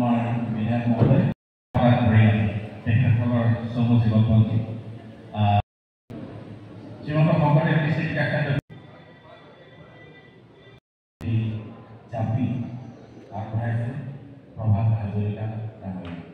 আমাৰ বিধায়ক মহোদয় তেখেতসকলৰ চমু জীৱনপঞ্জী শ্ৰীমন্ত শংকৰদেৱ ডিষ্ট্ৰিক্ট কাষেৰে জাপি আগবঢ়াইছে প্ৰভাত হাজৰিকা ডাঙৰীয়া।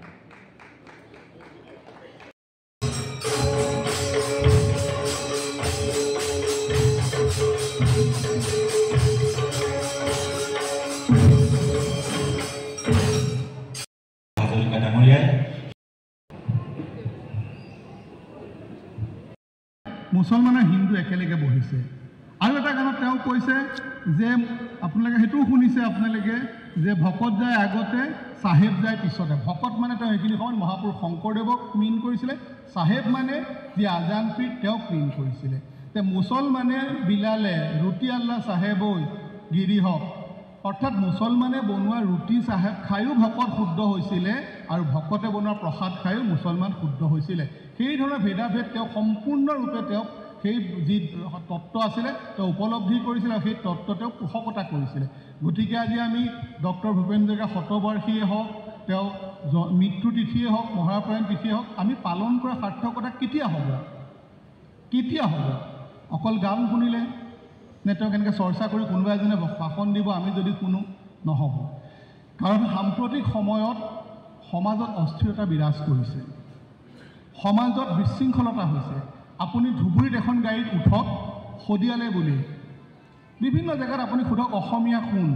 মুছলমান আৰু হিন্দু একেলগে বহিছে আৰু এটা গানত তেওঁ কৈছে যে আপোনালোকে সেইটোও শুনিছে আপোনালোকে যে ভকত যায় আগতে চাহেব যায় পিছতে। ভকত মানে তেওঁ সেইখিনি সময়ত মহাপুৰুষ শংকৰদেৱক মিন কৰিছিলে, চাহেব মানে যি আজান পীৰ তেওঁক মিন কৰিছিলে। তে মুছলমানে বিলালে ৰুটি আল্লাহ চাহেব ঐ গিৰি হওক, অৰ্থাৎ মুছলমানে বনোৱা ৰুটি চাহেব খায়ো ভকত শুদ্ধ হৈছিলে আৰু ভকতে বনোৱা প্ৰসাদ খায়ো মুছলমান শুদ্ধ হৈছিলে। সেই ধৰণৰ ভেদাভেদ তেওঁ সম্পূৰ্ণৰূপে তেওঁক সেই যি তত্ত্ব আছিলে তেওঁ উপলব্ধি কৰিছিলে আৰু সেই তত্ত্ব তেওঁ পোষকতা কৰিছিলে। গতিকে আজি আমি ডক্টৰ ভূপেন হাজৰিকাৰ শতবাৰ্ষিকীয়ে হওক, তেওঁ মৃত্যু তিথিয়ে হওক, মহাপ্ৰয়াণ তিথিয়ে হওক, আমি পালন কৰা সাৰ্থকতা কেতিয়া হ'ব? কেতিয়া হ'ব? অকল গান শুনিলে নে তেওঁ কেনেকৈ চৰ্চা কৰি কোনোবা এজনে ভাষণ দিব আমি যদি শুনো? নহ'ব। কাৰণ সাম্প্ৰতিক সময়ত সমাজত অস্থিৰতা বিৰাজ কৰিছে, সমাজত বিশৃংখলতা হৈছে। আপুনি ধুবুৰীত এখন গাড়ীত উঠক, শদিয়ালে বুলি বিভিন্ন জেগাত আপুনি সোধক অসমীয়া কোন?